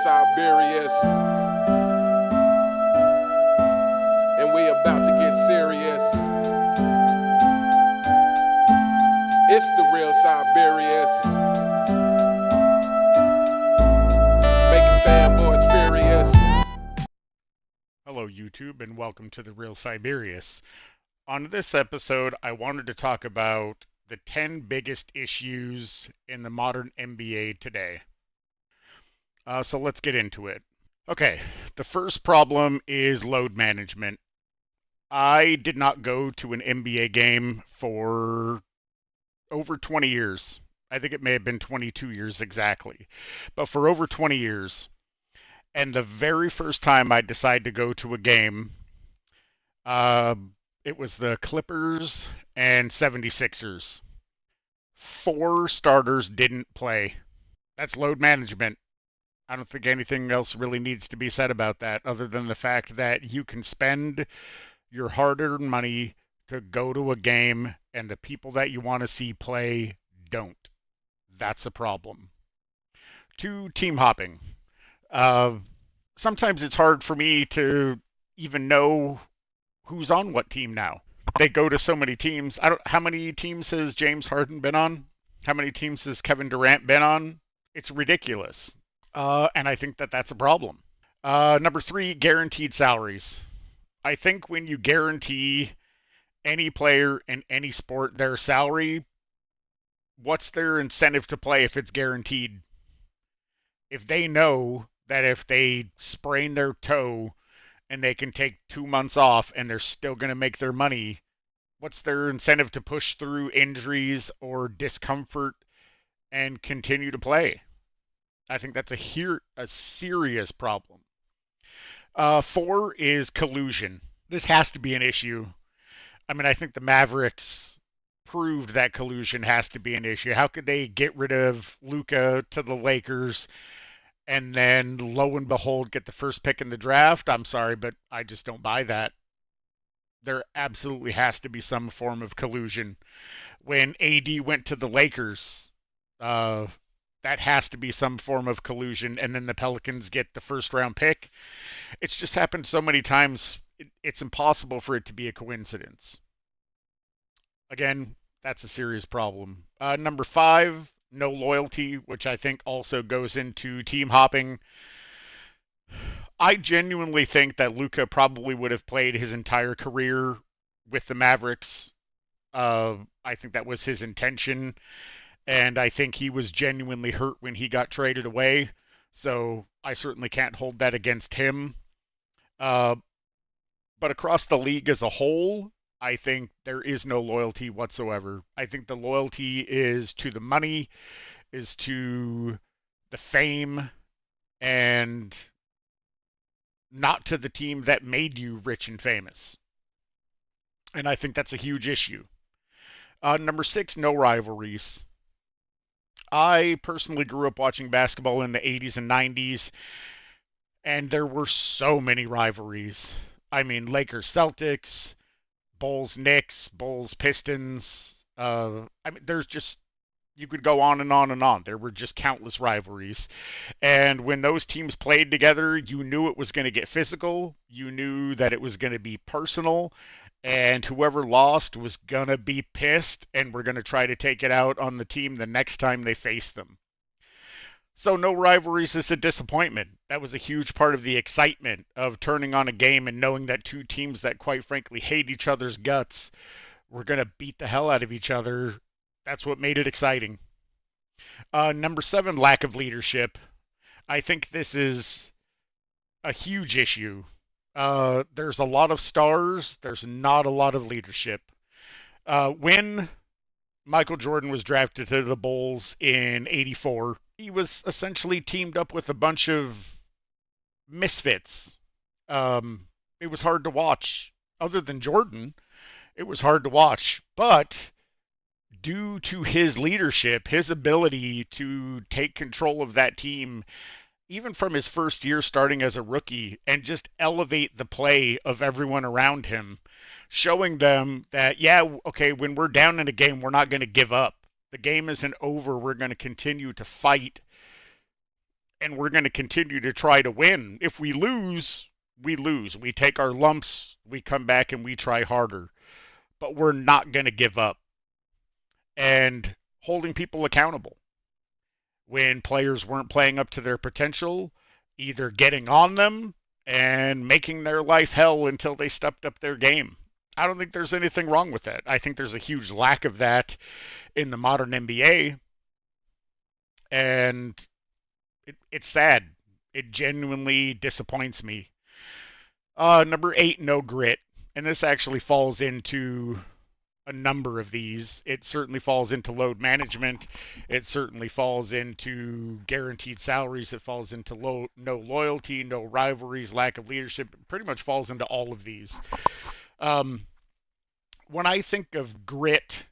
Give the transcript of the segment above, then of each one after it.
Siberius, and we about to get serious. It's the real Siberius, making fanboys furious. Hello, YouTube, and welcome to the Real Siberius. On this episode, I wanted to talk about the 10 biggest issues in the modern NBA today. So let's get into it. Okay, the first problem is load management. I did not go to an NBA game for over 20 years. I think it may have been 22 years exactly, but for over 20 years. And the very first time I decided to go to a game, it was the Clippers and 76ers. 4 starters didn't play. That's load management. I don't think anything else really needs to be said about that other than the fact that you can spend your hard-earned money to go to a game and the people that you want to see play don't. That's a problem. 2, team hopping. Sometimes it's hard for me to even know who's on what team now. They go to so many teams. How many teams has James Harden been on? How many teams has Kevin Durant been on? It's ridiculous. And I think that that's a problem. Number 3, guaranteed salaries. I think when you guarantee any player in any sport their salary, what's their incentive to play if it's guaranteed? If they know that if they sprain their toe and they can take 2 months off and they're still going to make their money, what's their incentive to push through injuries or discomfort and continue to play? I think that's a serious problem. 4 is collusion. This has to be an issue. I mean, I think the Mavericks proved that collusion has to be an issue. How could they get rid of Luka to the Lakers and then, lo and behold, get the first pick in the draft? I'm sorry, but I just don't buy that. There absolutely has to be some form of collusion. When AD went to the Lakers, that has to be some form of collusion, and then the Pelicans get the first round pick. It's just happened so many times, it's impossible for it to be a coincidence. Again, that's a serious problem. Number 5, no loyalty, which I think also goes into team hopping. I genuinely think that Luka probably would have played his entire career with the Mavericks. I think that was his intention. And I think he was genuinely hurt when he got traded away. So I certainly can't hold that against him. But across the league as a whole, I think there is no loyalty whatsoever. I think the loyalty is to the money, is to the fame, and not to the team that made you rich and famous. And I think that's a huge issue. Number 6, no rivalries. I personally grew up watching basketball in the 80s and 90s, and there were so many rivalries. I mean, Lakers Celtics, Bulls Knicks, Bulls Pistons. I mean, you could go on and on and on. There were just countless rivalries. And when those teams played together, you knew it was going to get physical. You knew that it was going to be personal. And whoever lost was going to be pissed and we're going to try to take it out on the team the next time they face them. So no rivalries is a disappointment. That was a huge part of the excitement of turning on a game and knowing that 2 teams that quite frankly hate each other's guts were going to beat the hell out of each other. That's what made it exciting. Number 7, lack of leadership. I think this is a huge issue. There's a lot of stars. There's not a lot of leadership. When Michael Jordan was drafted to the Bulls in '84, he was essentially teamed up with a bunch of misfits. It was hard to watch. Other than Jordan, it was hard to watch. But due to his leadership, his ability to take control of that team, even from his first year starting as a rookie, and just elevate the play of everyone around him, showing them that, yeah, okay, when we're down in a game, we're not going to give up. The game isn't over. We're going to continue to fight. and we're going to continue to try to win. If we lose, we lose. We take our lumps, we come back and we try harder. But we're not going to give up. And holding people accountable. When players weren't playing up to their potential, either getting on them and making their life hell until they stepped up their game. I don't think there's anything wrong with that. I think there's a huge lack of that in the modern NBA, and it's sad. It genuinely disappoints me. Number 8, no grit. And this actually falls into a number of these. It certainly falls into load management. It certainly falls into guaranteed salaries. It falls into no loyalty, no rivalries, lack of leadership. It pretty much falls into all of these. When I think of grit,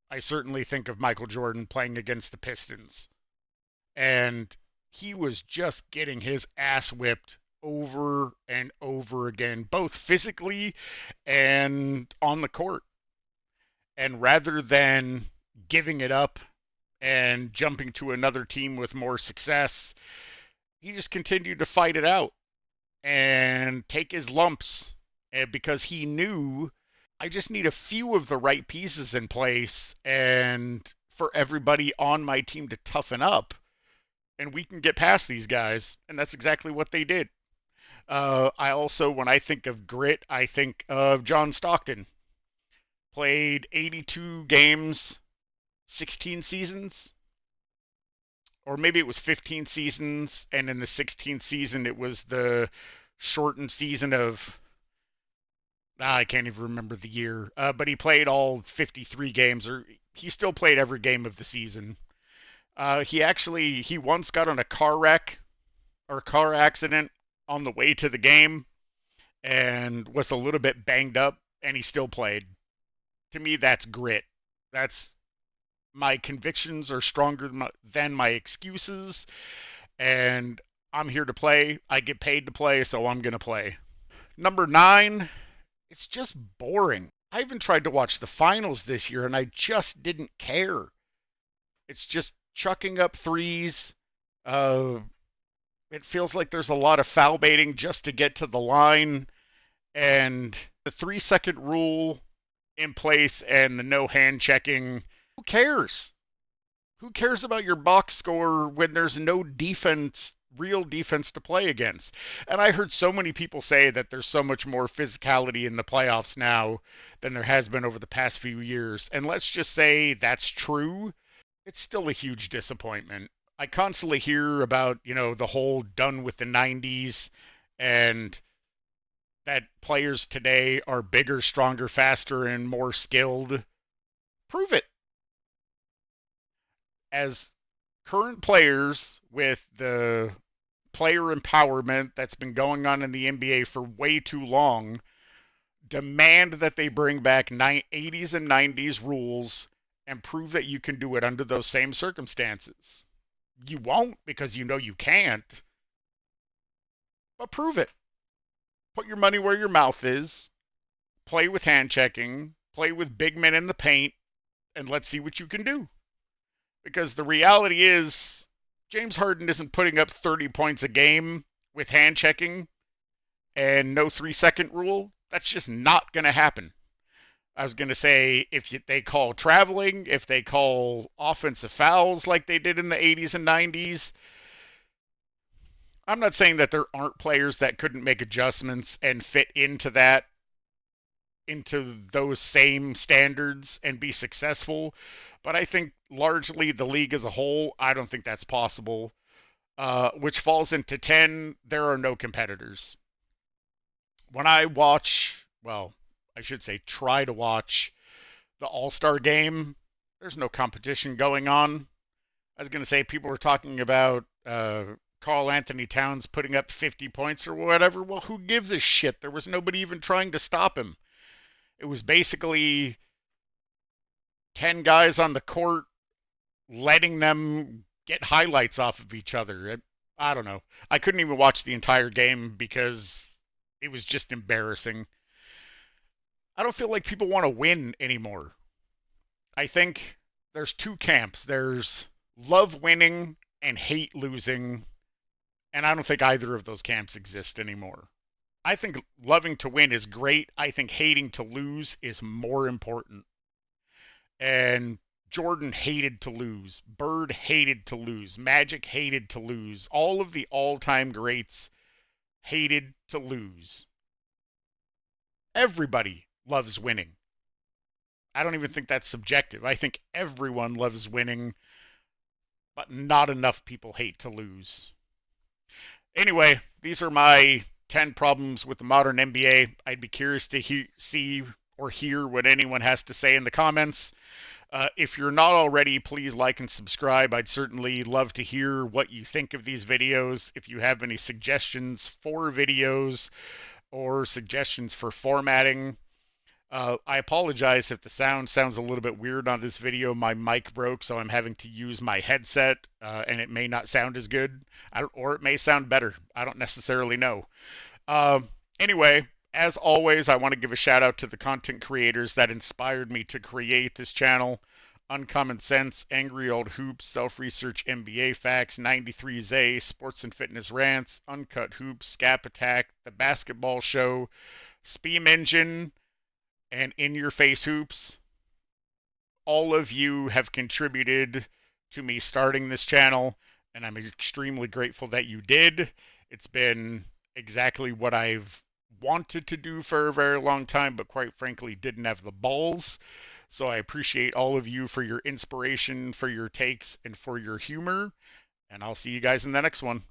I certainly think of Michael Jordan playing against the Pistons. And he was just getting his ass whipped over and over again, both physically and on the court. And rather than giving it up and jumping to another team with more success, he just continued to fight it out and take his lumps, because he knew, I just need a few of the right pieces in place and for everybody on my team to toughen up, and we can get past these guys. And that's exactly what they did. I also, when I think of grit, I think of John Stockton. Played 82 games, 16 seasons, or maybe it was 15 seasons, and in the 16th season it was the shortened season of, I can't even remember the year, but he played all 53 games, or he still played every game of the season. He once got on a car wreck or car accident on the way to the game and was a little bit banged up, and he still played. To me, that's grit. That's, my convictions are stronger than my excuses, and I'm here to play. I get paid to play, so I'm going to play. Number 9, it's just boring. I even tried to watch the finals this year, and I just didn't care. It's just chucking up threes. It feels like there's a lot of foul baiting just to get to the line, and the 3-second rule in place and the no hand checking. Who cares? Who cares about your box score when there's no defense, real defense to play against? And I heard so many people say that there's so much more physicality in the playoffs now than there has been over the past few years. And let's just say that's true. It's still a huge disappointment. I constantly hear about, the whole done with the 90s, and that players today are bigger, stronger, faster, and more skilled. Prove it. As current players, with the player empowerment that's been going on in the NBA for way too long, demand that they bring back 80s and 90s rules and prove that you can do it under those same circumstances. You won't, because you know you can't, but prove it. Put your money where your mouth is. Play with hand checking. Play with big men in the paint. And let's see what you can do. Because the reality is, James Harden isn't putting up 30 points a game with hand checking and no 3-second rule. That's just not going to happen. I was going to say, if they call traveling, if they call offensive fouls like they did in the 80s and 90s, I'm not saying that there aren't players that couldn't make adjustments and fit into those same standards and be successful, but I think largely the league as a whole, I don't think that's possible. Which falls into 10, there are no competitors. When I watch, well, I should say try to watch the All-Star game, there's no competition going on. I was going to say, people were talking about Karl Anthony Towns putting up 50 points or whatever. Well, who gives a shit? There was nobody even trying to stop him. It was basically 10 guys on the court letting them get highlights off of each other. I don't know. I couldn't even watch the entire game because it was just embarrassing. I don't feel like people want to win anymore. I think there's two camps. There's love winning and hate losing. And I don't think either of those camps exist anymore. I think loving to win is great. I think hating to lose is more important. And Jordan hated to lose. Bird hated to lose. Magic hated to lose. All of the all-time greats hated to lose. Everybody loves winning. I don't even think that's subjective. I think everyone loves winning, but not enough people hate to lose. Anyway, these are my 10 problems with the modern NBA. I'd be curious to see or hear what anyone has to say in the comments. If you're not already, please like and subscribe. I'd certainly love to hear what you think of these videos. If you have any suggestions for videos or suggestions for formatting, I apologize if the sound sounds a little bit weird on this video. My mic broke, so I'm having to use my headset, and it may not sound as good, or it may sound better. I don't necessarily know. Uh, anyway, as always, I want to give a shout out to the content creators that inspired me to create this channel. Uncommon Sense, Angry Old Hoops, Self-Research NBA Facts, 93Z, Sports and Fitness Rants, Uncut Hoops, Scap Attack, The Basketball Show, Speam Engine, and In Your Face Hoops. All of you have contributed to me starting this channel, and I'm extremely grateful that you did. It's been exactly what I've wanted to do for a very long time, but quite frankly didn't have the balls. So I appreciate all of you for your inspiration, for your takes, and for your humor. And I'll see you guys in the next one.